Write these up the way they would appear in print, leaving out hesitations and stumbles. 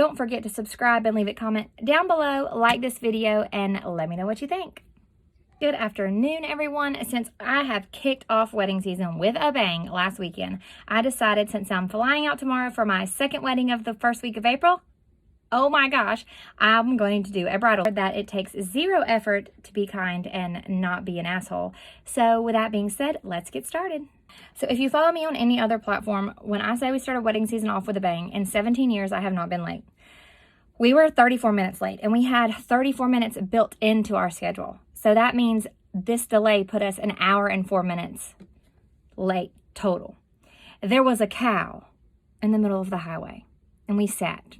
don't forget to subscribe and leave a comment down below, like this video, and let me know what you think. Good afternoon, everyone. Since I have kicked off wedding season with a bang last weekend, I decided, since I'm flying out tomorrow for my second wedding of the first week of April, oh my gosh, I'm going to do a bridal that it takes zero effort to be kind and not be an asshole. So with that being said, let's get started. So if you follow me on any other platform, when I say we started wedding season off with a bang, in 17 years, I have not been late. We were 34 minutes late, and we had 34 minutes built into our schedule. So that means this delay put us an hour and 4 minutes late total. There was a cow in the middle of the highway, and we sat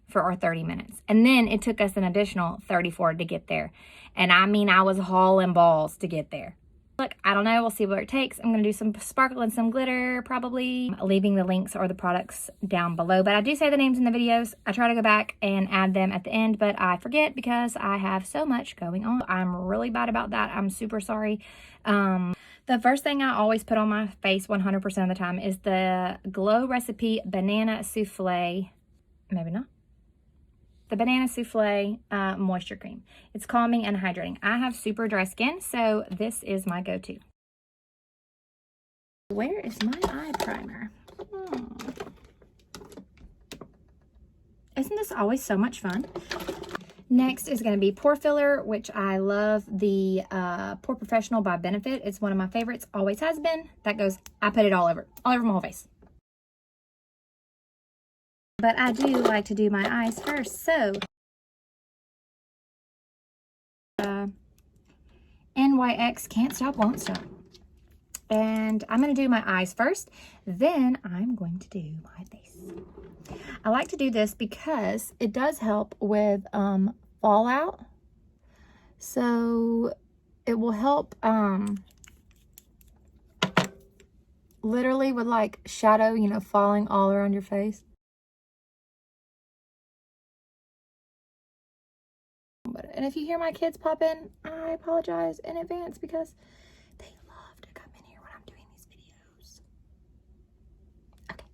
for our 30 minutes. And then it took us an additional 34 to get there. And I mean, I was hauling balls to get there. Look, I don't know. We'll see what it takes. I'm going to do some sparkle and some glitter, probably. Leaving the links or the products down below. But I do say the names in the videos. I try to go back and add them at the end, but I forget because I have so much going on. I'm really bad about that. I'm super sorry. The first thing I always put on my face 100% of the time is the Glow Recipe Banana Souffle. Maybe not. The Banana Souffle Moisture Cream. It's calming and hydrating. I have super dry skin, so this is my go-to. Where is my eye primer? Isn't this always so much fun? Next is going to be Pore Filler, which I love the Pore Professional by Benefit. It's one of my favorites, always has been. That goes, I put it all over my whole face. But I do like to do my eyes first, so NYX Can't Stop, Won't Stop. And I'm going to do my eyes first, then I'm going to do my face. I like to do this because it does help with fallout. So it will help literally with like shadow, you know, falling all around your face. And if you hear my kids pop in, I apologize in advance because they love to come in here when I'm doing these videos. Okay.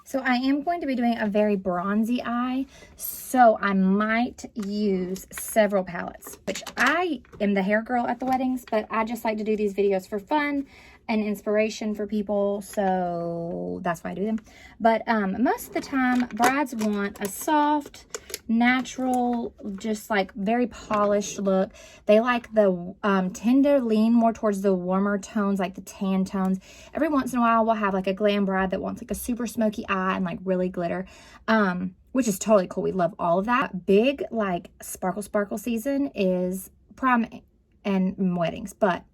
So I am going to be doing a very bronzy eye. So I might use several palettes, which I am the hair girl at the weddings, but I just like to do these videos for fun and inspiration for people, so that's why I do them. But most of the time, brides want a soft, natural, just like very polished look. They like the tend to lean more towards the warmer tones, like the tan tones. Every once in a while, we'll have like a glam bride that wants like a super smoky eye and like really glitter, which is totally cool. We love all of that. Big like sparkle season is prom and weddings, but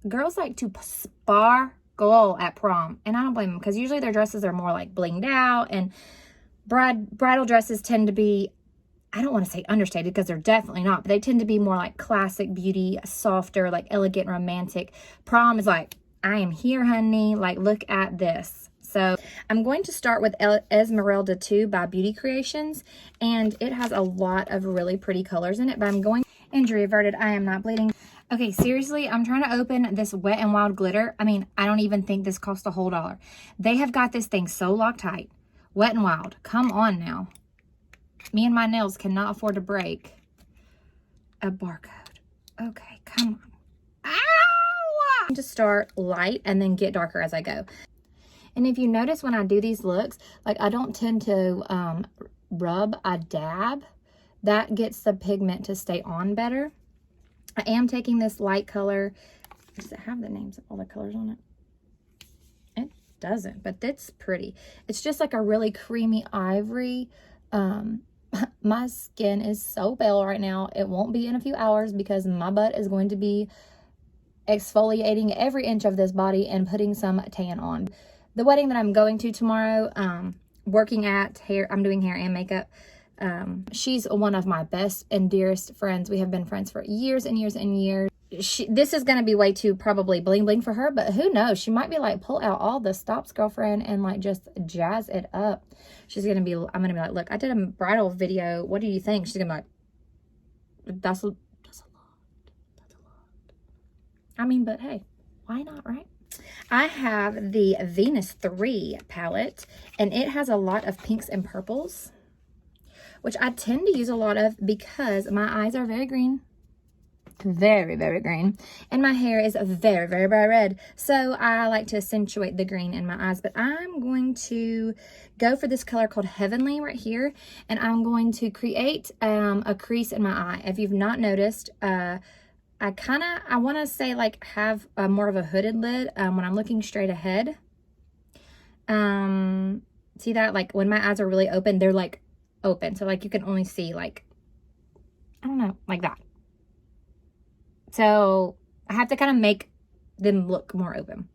girls like to sparkle at prom, and I don't blame them because usually their dresses are more like blinged out, and bridal dresses tend to be, I don't want to say understated because they're definitely not, but they tend to be more like classic beauty, softer, like elegant, romantic. Prom is like, I am here, honey, like look at this. So I'm going to start with Esmeralda 2 by Beauty Creations, and it has a lot of really pretty colors in it, but I'm going injury averted. I am not bleeding. Okay, seriously, I'm trying to open this Wet n Wild glitter. I mean, I don't even think this cost a whole $1. They have got this thing so Loctite. Wet n Wild, come on now. Me and my nails cannot afford to break a barcode. Okay, come on. Ow! To start light and then get darker as I go. And if you notice when I do these looks, like I don't tend to rub, I dab. That gets the pigment to stay on better. I am taking this light color. Does it have the names of all the colors on it? It doesn't, but it's pretty. It's just like a really creamy ivory. My skin is so pale right now. It won't be in a few hours because my butt is going to be exfoliating every inch of this body and putting some tan on. The wedding that I'm going to tomorrow, working at hair, I'm doing hair and makeup. She's one of my best and dearest friends. We have been friends for years and years and years. This is going to be way too probably bling bling for her, but who knows? She might be like, pull out all the stops, girlfriend, and like just jazz it up. I'm going to be like, look, I did a bridal video. What do you think? She's going to be like, that's a lot. That's a lot. I mean, but hey, why not, right? I have the Venus 3 palette, and it has a lot of pinks and purples. which I tend to use a lot of because my eyes are very green. Very, very green. And my hair is very, very bright red. So I like to accentuate the green in my eyes. But I'm going to go for this color called Heavenly right here. And I'm going to create a crease in my eye. If you've not noticed, I want to say like have more of a hooded lid when I'm looking straight ahead. See that? Like when my eyes are really open, they're like open. So like you can only see like, I don't know, like that. So I have to kind of make them look more open.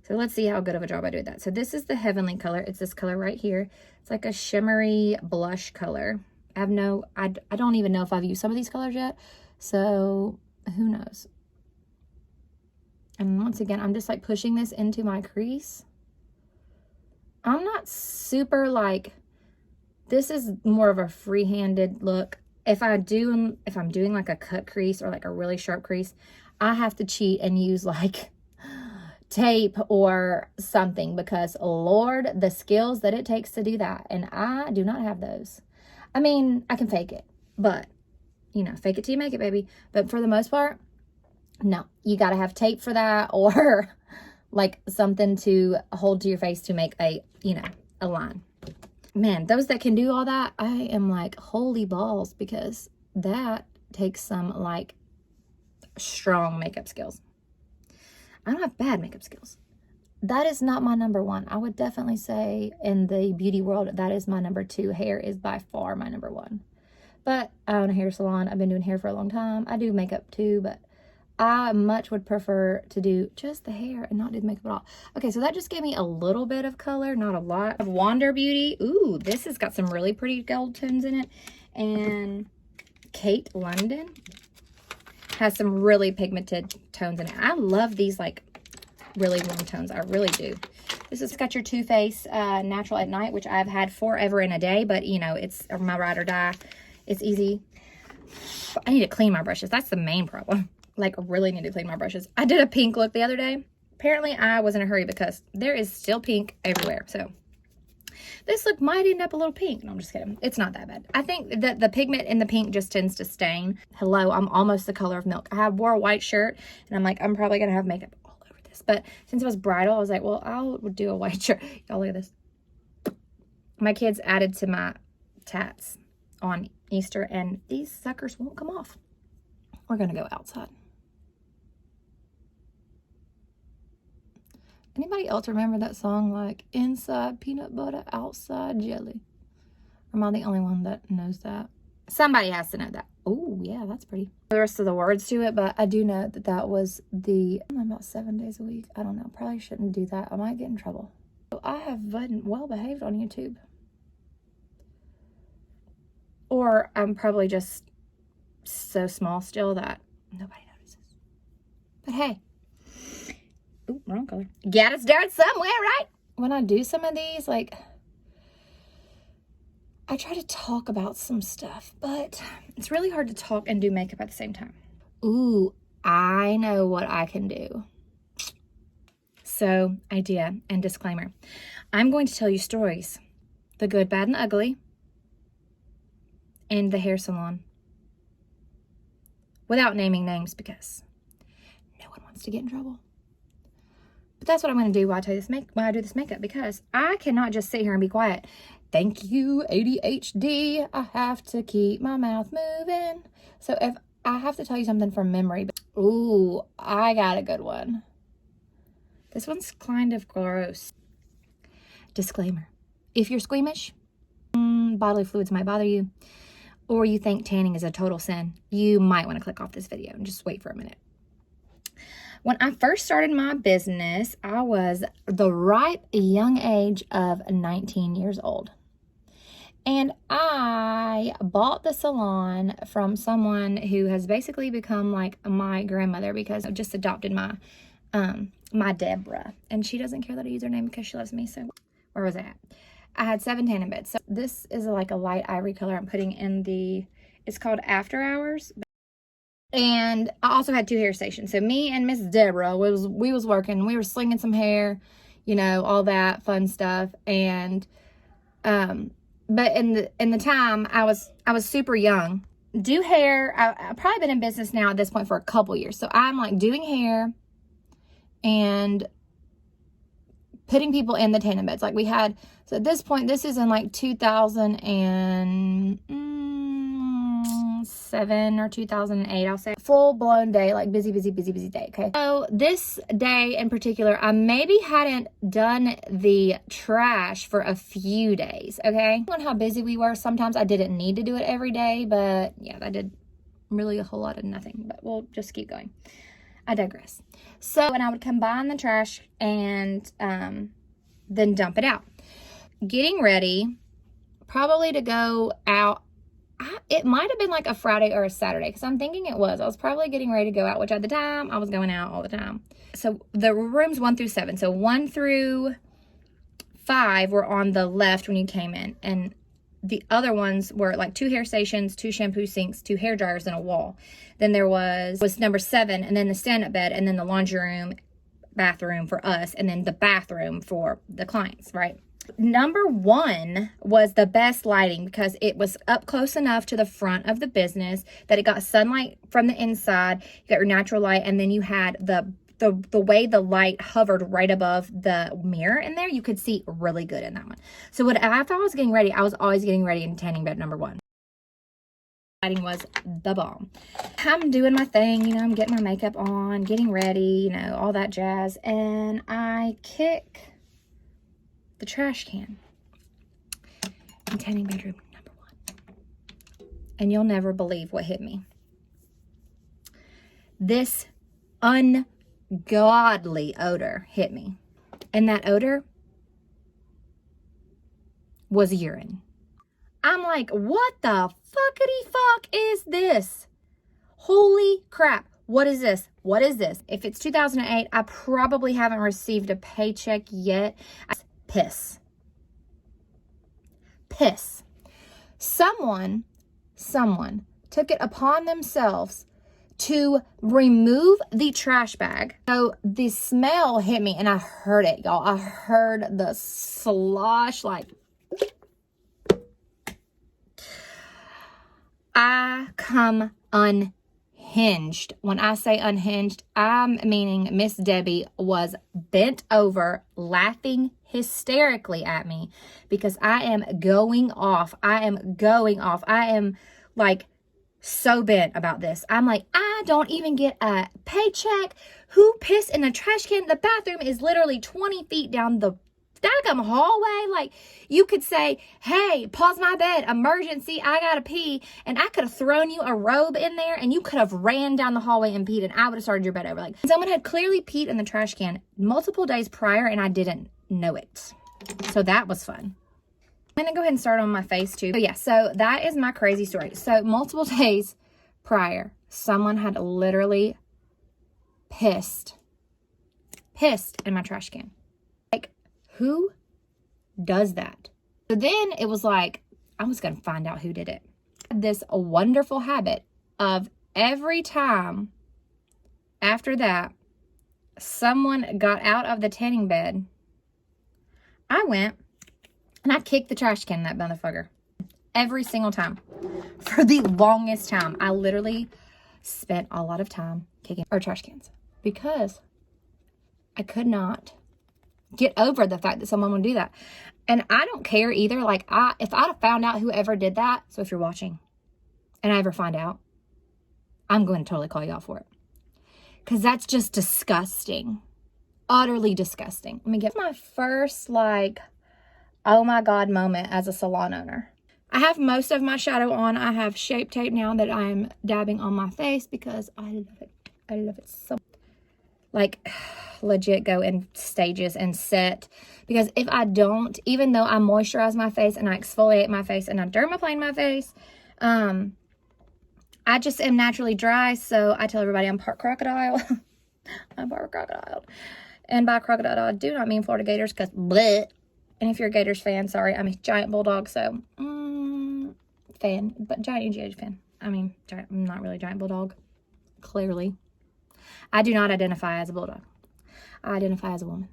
So let's see how good of a job I do with that. So this is the Heavenly color. It's this color right here. It's like a shimmery blush color. I don't even know if I've used some of these colors yet. So who knows? And once again, I'm just like pushing this into my crease. I'm not super like, this is more of a free-handed look. If I'm doing like a cut crease or like a really sharp crease, I have to cheat and use like tape or something because Lord, the skills that it takes to do that. And I do not have those. I mean, I can fake it, but you know, fake it till you make it, baby. But for the most part, no, you got to have tape for that or like something to hold to your face to make a, you know, a line. Man, those that can do all that, I am like, holy balls, because that takes some like strong makeup skills. I don't have bad makeup skills. That is not my number one. I would definitely say in the beauty world, that is my number two. Hair is by far my number one. But I own a hair salon. I've been doing hair for a long time. I do makeup too, but I much would prefer to do just the hair and not do the makeup at all. Okay, so that just gave me a little bit of color, not a lot. Of Wander Beauty. Ooh, this has got some really pretty gold tones in it. And Kate London has some really pigmented tones in it. I love these like really warm tones. I really do. This has got your Too Faced Natural at Night, which I've had forever and a day, but you know, it's my ride or die. It's easy. I need to clean my brushes. That's the main problem. Like, I really need to clean my brushes. I did a pink look the other day. Apparently, I was in a hurry because there is still pink everywhere. So, this look might end up a little pink. No, I'm just kidding. It's not that bad. I think that the pigment in the pink just tends to stain. Hello, I'm almost the color of milk. I wore a white shirt, and I'm like, I'm probably going to have makeup all over this. But since it was bridal, I was like, well, I'll do a white shirt. Y'all, look at this. My kids added to my tats on Easter, and these suckers won't come off. We're going to go outside. Anybody else remember that song like inside peanut butter, outside jelly? Or am I the only one that knows that? Somebody has to know that. Oh, yeah, that's pretty. The rest of the words to it, but I do know that that was about 7 days a week. I don't know. Probably shouldn't do that. I might get in trouble. I have been well behaved on YouTube. Or I'm probably just so small still that nobody notices. But hey. Ooh, wrong color. Gotta start somewhere, right? When I do some of these, like, I try to talk about some stuff, but it's really hard to talk and do makeup at the same time. Ooh, I know what I can do. So, idea and disclaimer. I'm going to tell you stories. The good, bad, and ugly. And the hair salon. Without naming names because no one wants to get in trouble. But that's what I'm going to do while I do this makeup, because I cannot just sit here and be quiet. Thank you, ADHD. I have to keep my mouth moving. So if I have to tell you something from memory. Ooh, I got a good one. This one's kind of gross. Disclaimer. If you're squeamish, bodily fluids might bother you, or you think tanning is a total sin, you might want to click off this video and just wait for a minute. When I first started my business, I was the ripe young age of 19 years old. And I bought the salon from someone who has basically become like my grandmother, because I just adopted my Deborah. And she doesn't care that I use her name because she loves me. So where was I at? I had 7 tanning beds. So this is like a light ivory color I'm putting in it's called After Hours. And I also had 2 hair stations. So me and Miss Deborah, we was working. We were slinging some hair, you know, all that fun stuff. And but in the time I was super young. Do hair. I've probably been in business now at this point for a couple years. So I'm like doing hair and putting people in the tanning beds. Like we had, so at this point, this is in like 2007 or 2008, I'll say. Full blown day, like busy day, okay? So this day in particular, I maybe hadn't done the trash for a few days, okay? On how busy we were, sometimes I didn't need to do it every day, but yeah, I did really a whole lot of nothing, but we'll just keep going. I digress. So, and I would combine the trash and then dump it out. Getting ready, probably to go out. It might have been like a Friday or a Saturday, because I'm thinking it was. I was probably getting ready to go out, which at the time, I was going out all the time. So the rooms 1 through 7. So 1 through 5 were on the left when you came in. And the other ones were like 2 hair stations, 2 shampoo sinks, 2 hair dryers, and a wall. Then there was number 7, and then the stand-up bed, and then the laundry room, bathroom for us, and then the bathroom for the clients, right? Number 1 was the best lighting because it was up close enough to the front of the business that it got sunlight from the inside. You got your natural light, and then you had the way the light hovered right above the mirror in there, you could see really good in that one. So if I was getting ready, I was always getting ready in tanning bed number 1. Lighting was the bomb. I'm doing my thing, you know, I'm getting my makeup on, getting ready, you know, all that jazz, and I kick the trash can in tanning bedroom number 1. And you'll never believe what hit me. This ungodly odor hit me. And that odor was urine. I'm like, what the fuckity fuck is this? Holy crap. What is this? What is this? If it's 2008, I probably haven't received a paycheck yet. Piss. Someone took it upon themselves to remove the trash bag. So the smell hit me and I heard it, y'all. I heard the slosh, like, I come unhinged. When I say unhinged, I'm meaning Miss Debbie was bent over laughing hysterically at me because I am going off. I am like so bent about this. I'm like, I don't even get a paycheck. Who pissed in the trash can? The bathroom is literally 20 feet down the daggum hallway. Like, you could say, hey, pause my bed, emergency, I gotta pee, and I could have thrown you a robe in there and you could have ran down the hallway and peed, and I would have started your bed over. Like, someone had clearly peed in the trash can multiple days prior and I didn't know it. So that was fun. I'm gonna go ahead and start on my face too. Yeah, so that is my crazy story. So multiple days prior, someone had literally pissed in my trash can. Like, who does that? So then it was like, I was gonna find out who did it. This wonderful habit of every time after that someone got out of the tanning bed, I went and I kicked the trash can in that motherfucker. Every single time. For the longest time. I literally spent a lot of time kicking our trash cans. Because I could not get over the fact that someone would do that. And I don't care either. Like, if I'd have found out whoever did that, so if you're watching and I ever find out, I'm going to totally call you out for it. Because that's just disgusting. Utterly disgusting. Let me get my first, like, oh my God moment as a salon owner. I have most of my shadow on. I have Shape Tape now that I'm dabbing on my face because I love it. I love it so much. Like, legit go in stages and set. Because if I don't, even though I moisturize my face and I exfoliate my face and I dermaplane my face, I just am naturally dry. So I tell everybody I'm part crocodile. I'm part crocodile. And by crocodile, I do not mean Florida Gators because bleh. And if you're a Gators fan, sorry, I'm a giant bulldog, so fan, but giant UGH fan. I mean, I'm not really a giant bulldog, clearly. I do not identify as a bulldog. I identify as a woman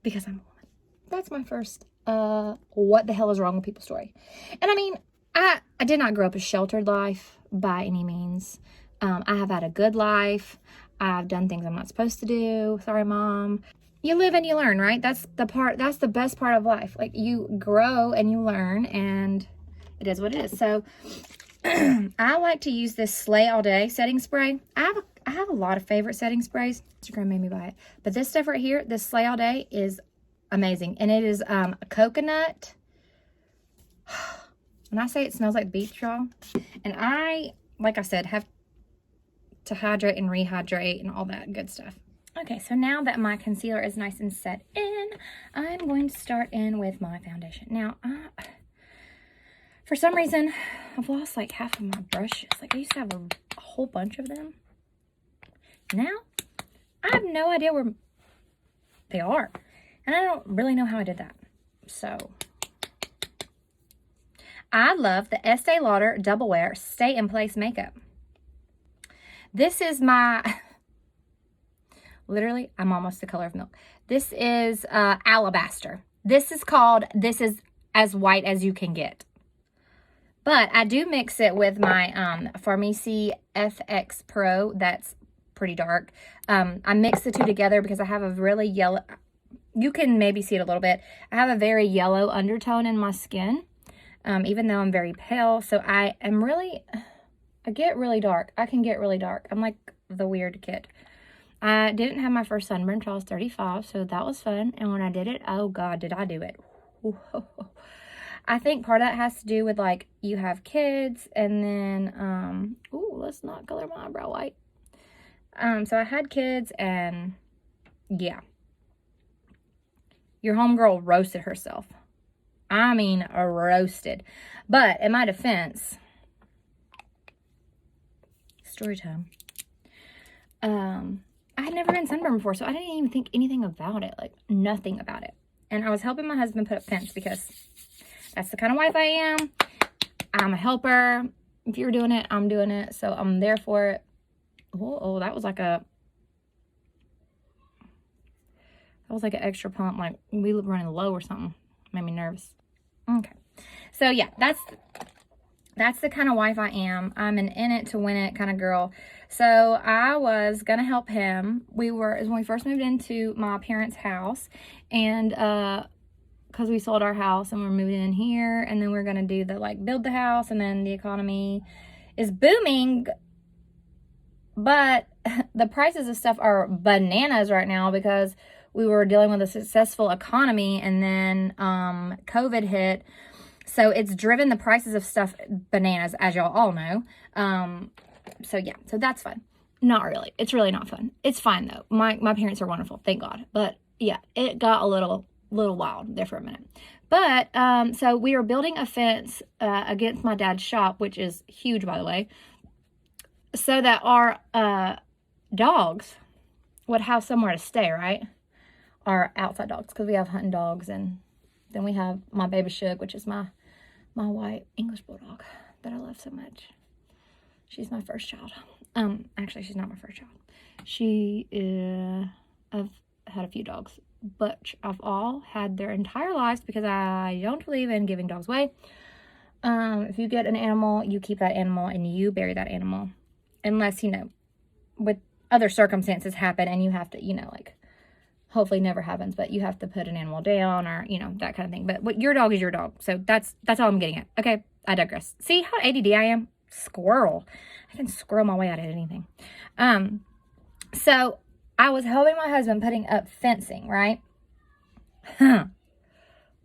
because I'm a woman. That's my first what the hell is wrong with people's story. And I mean, I did not grow up a sheltered life by any means. I have had a good life. I've done things I'm not supposed to do. Sorry, Mom. You live and you learn, right? That's the best part of life. Like, you grow and you learn, and it is what it is. So I like to use this Slay All Day setting spray. I have a lot of favorite setting sprays. Instagram made me buy it. But this stuff right here, this Slay All Day, is amazing. And it is a coconut. When I say it smells like beach, y'all. And I, like I said, have to hydrate and rehydrate and all that good stuff. Okay, so now that my concealer is nice and set in, I'm going to start in with my foundation. Now, for some reason, I've lost like half of my brushes. Like, I used to have a whole bunch of them. Now, I have no idea where they are. And I don't really know how I did that. So, I love the Estee Lauder Double Wear Stay in Place Makeup. This is my... Literally, I'm almost the color of milk. This is Alabaster. This is as white as you can get. But I do mix it with my Farmacy FX Pro. That's pretty dark. I mix the two together because I have a really yellow... You can maybe see it a little bit. I have a very yellow undertone in my skin. Even though I'm very pale. So I get really dark. I can get really dark. I'm like the weird kid. I didn't have my first sunburn until I was 35, so that was fun. And when I did it, oh God, did I do it. I think part of that has to do with, like, you have kids, and then, let's not color my eyebrow white. So I had kids, and, yeah. Your homegirl roasted herself. I mean, roasted. But, in my defense, story time. I had never been sunburned before, so I didn't even think anything about it. Like, nothing about it. And I was helping my husband put up fence because that's the kind of wife I am. I'm a helper. If you're doing it, I'm doing it. So I'm there for it. Oh, that was like an extra pump. Like, we were running low or something. Made me nervous. Okay. So, yeah, that's the kind of wife I am. I'm an in it to win it kind of girl. So I was going to help him. When we first moved into my parents' house, and because we sold our house and we're moving in here, and then we're going to do build the house, and then the economy is booming, but the prices of stuff are bananas right now because we were dealing with a successful economy, and then COVID hit. So it's driven the prices of stuff bananas, as y'all all know. So yeah, so that's fun. Not really. It's really not fun. It's fine though. My parents are wonderful, thank God. But yeah, it got a little wild there for a minute. But so we were building a fence against my dad's shop, which is huge, by the way, so that our dogs would have somewhere to stay, right? Our outside dogs, because we have hunting dogs, and then we have my baby Shug, which is my white English bulldog that I love so much. She's my first child. Actually, she's not my first child. I've had a few dogs, but I've all had their entire lives because I don't believe in giving dogs away. If you get an animal, you keep that animal and you bury that animal. Unless, with other circumstances happen and you have to, hopefully never happens, but you have to put an animal down or, that kind of thing. But your dog is your dog. So that's all I'm getting at. Okay, I digress. See how ADD I am? Squirrel. I can squirrel my way out of anything. So I was helping my husband putting up fencing, right?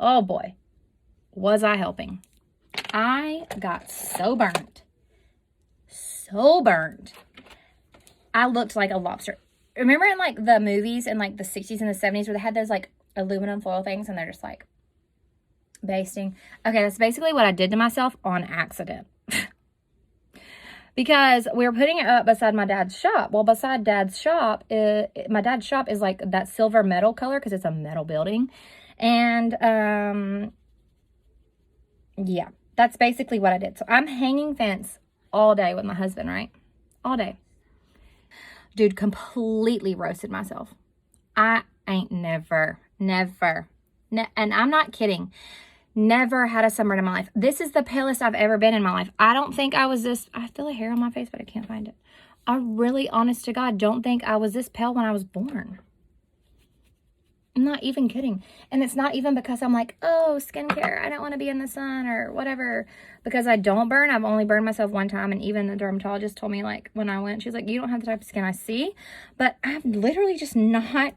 Oh boy, was I helping. I got so burnt. I looked like a lobster. Remember in the movies in the 60s and the 70s where they had those aluminum foil things and they're just basting? Okay, that's basically what I did to myself on accident. Because we were putting it up beside my dad's shop. Well, beside dad's shop, my dad's shop is that silver metal color because it's a metal building. And, yeah, that's basically what I did. So I'm hanging fence all day with my husband, right? All day. Dude, completely roasted myself. I ain't never And I'm not kidding. Never had a sunburn in my life. This is the palest I've ever been in my life. I don't think I was this. I feel a hair on my face, but I can't find it. I really, honest to God, don't think I was this pale when I was born. I'm not even kidding. And it's not even because I'm like, oh, skincare, I don't want to be in the sun or whatever. Because I don't burn. I've only burned myself one time. And even the dermatologist told me, like, when I went, she's like, you don't have the type of skin I see. But I've literally just not,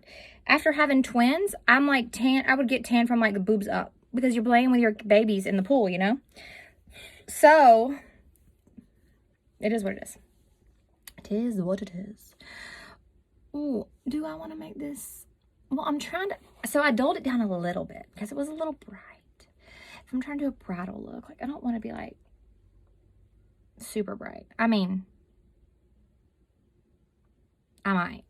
after having twins, I'm like tan. I would get tan from like the boobs up. Because you're playing with your babies in the pool, you know? So, it is what it is. It is what it is. Ooh, do I want to make this? Well, I'm trying to, so I dulled it down a little bit because it was a little bright. If I'm trying to do a bridal look, like I don't want to be like super bright. I mean, I might.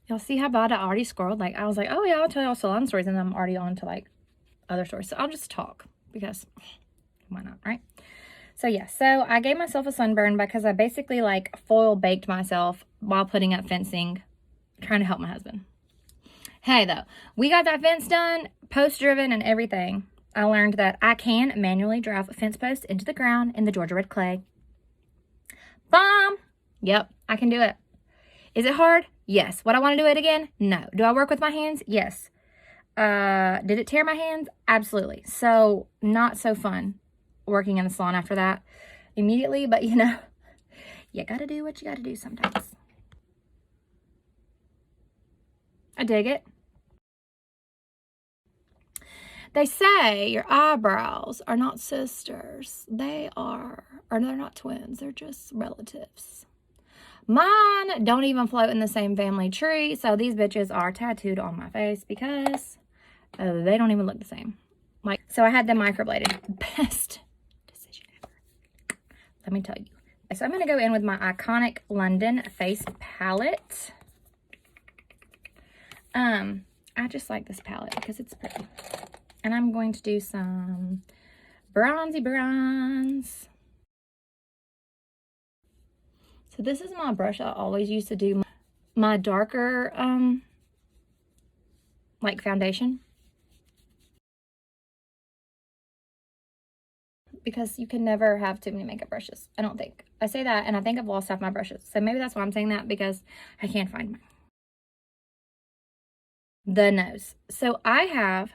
Y'all see how bad I already scrolled? Like I was like, oh yeah, I'll tell y'all salon stories, and then I'm already on to like other stories. So I'll just talk because why not, right? So yeah, so I gave myself a sunburn because I basically like foil baked myself while putting up fencing, trying to help my husband. Hey though, we got that fence done, post driven and everything. I learned that I can manually drive a fence post into the ground in the Georgia red clay. Bomb! Yep, I can do it. Is it hard? Yes. Would I want to do it again? No. Do I work with my hands? Yes. Did it tear my hands? Absolutely. So not so fun working in the salon after that immediately, but you know, you gotta do what you gotta do sometimes. I dig it. They say your eyebrows are not sisters. They are, or they're not twins. They're just relatives. Mine don't even float in the same family tree. So these bitches are tattooed on my face because they don't even look the same. Like, so I had them microbladed. Best decision ever. Let me tell you. So I'm going to go in with my iconic London face palette. I just like this palette because it's pretty. And I'm going to do some bronzy bronze. So this is my brush I always used to do my darker, like foundation. Because you can never have too many makeup brushes, I don't think. I say that and I think I've lost half my brushes. So maybe that's why I'm saying that, because I can't find mine. The nose. So I have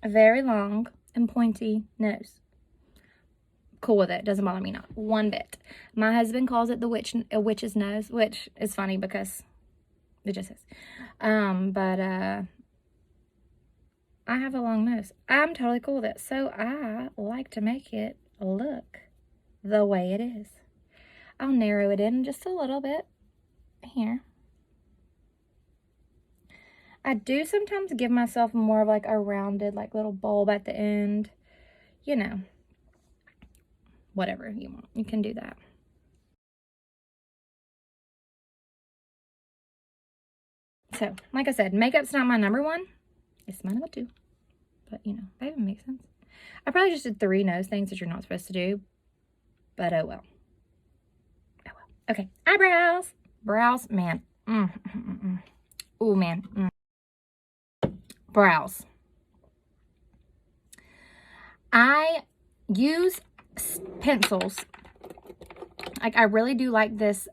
a very long and pointy nose. Cool with it. Doesn't bother me not one bit. My husband calls it a witch's nose, which is funny because it just is. But I have a long nose. I'm totally cool with it. So I like to make it look the way it is. I'll narrow it in just a little bit here. I do sometimes give myself more of like a rounded like little bulb at the end. You know, whatever you want. You can do that. So, like I said, makeup's not my number one. It's my number two. But, you know, that even makes sense. I probably just did 3 nose things that you're not supposed to do. But, oh well. Oh well. Okay, eyebrows. Brows, man. Oh, man. Brows. I use pencils. Like, I really do like this.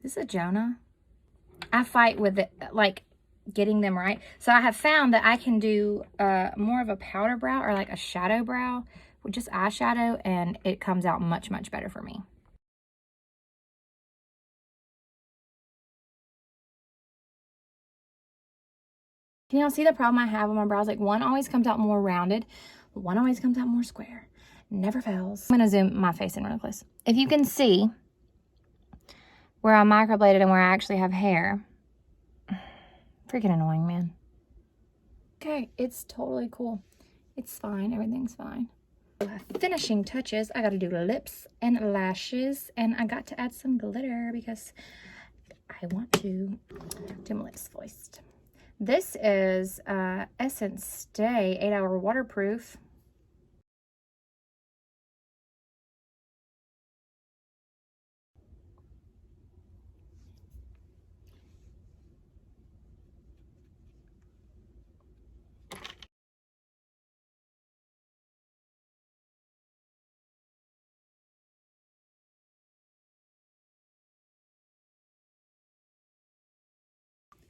This is a Jonah. I fight with it, like, getting them right. So I have found that I can do more of a powder brow or like a shadow brow with just eyeshadow, and it comes out much, much better for me. Can y'all see the problem I have with my brows? Like, one always comes out more rounded, but one always comes out more square. Never fails. I'm going to zoom my face in real close. If you can see where I microbladed and where I actually have hair. Freaking annoying, man. Okay, it's totally cool. It's fine. Everything's fine. Finishing touches. I got to do lips and lashes, and I got to add some glitter because I want to do my lips first. This is Essence Stay 8-Hour Waterproof.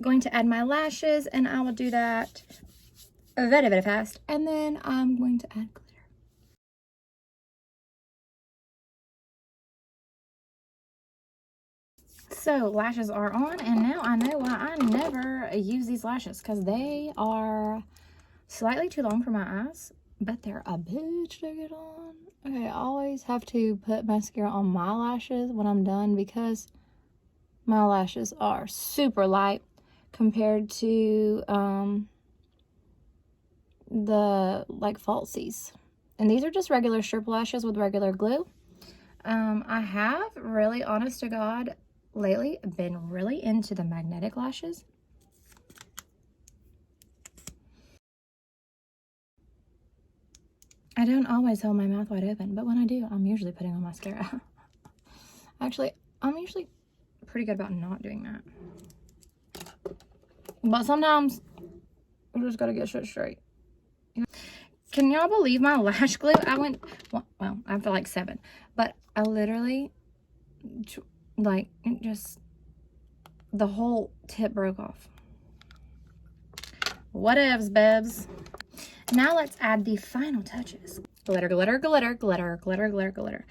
going to add my lashes, and I will do that very, very fast. And then I'm going to add glitter. So lashes are on, and now I know why I never use these lashes, because they are slightly too long for my eyes, but they're a bitch to get on. Okay, I always have to put mascara on my lashes when I'm done, because my lashes are super light compared to the like falsies. And these are just regular strip lashes with regular glue. I have really, honest to God, lately been really into the magnetic lashes. I don't always hold my mouth wide open, but when I do, I'm usually putting on mascara. Actually, I'm usually pretty good about not doing that. But sometimes I just gotta get shit straight. Can y'all believe my lash glue? I went, well, after like 7, but I literally, like, it just, the whole tip broke off. Whatevs, babes. Now let's add the final touches. Glitter, glitter, glitter, glitter, glitter, glitter, glitter.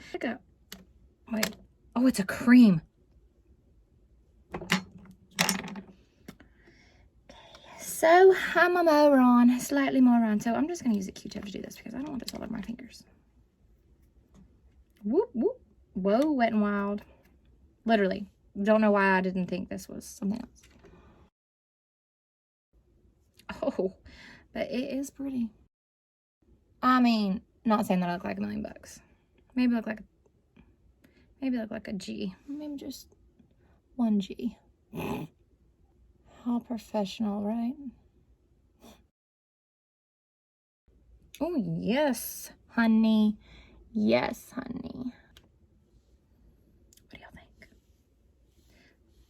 Wait. Oh, it's a cream. So I'm a moron, slightly moron. So I'm just going to use a Q-tip to do this because I don't want this all over my fingers. Whoop, whoop. Whoa, Wet n Wild. Literally. Don't know why I didn't think this was something else. Oh, but it is pretty. I mean, not saying that I look like $1 million. Maybe look like a G. Maybe just 1 G. How professional, right? Oh, yes, honey. Yes, honey. What do y'all think?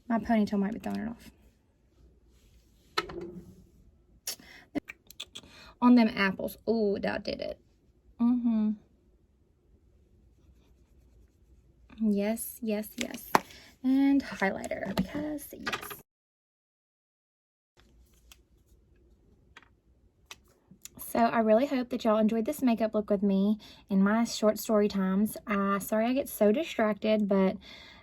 My ponytail might be throwing it off. On them apples. Oh, that did it. Yes, yes, yes. And highlighter, because yes. So I really hope that y'all enjoyed this makeup look with me in my short story times. Sorry I get so distracted, but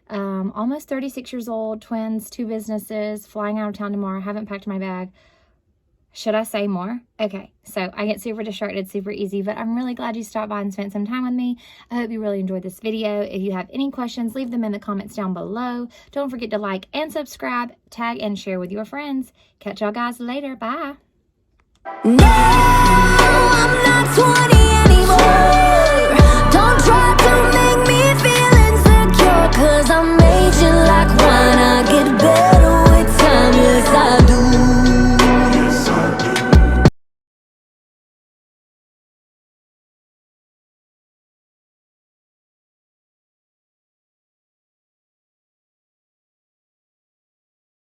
almost 36 years old, twins, 2 businesses, flying out of town tomorrow, haven't packed my bag. Should I say more? Okay, so I get super distracted super easy, but I'm really glad you stopped by and spent some time with me. I hope you really enjoyed this video. If you have any questions, leave them in the comments down below. Don't forget to like and subscribe, tag and share with your friends. Catch y'all guys later. Bye. No!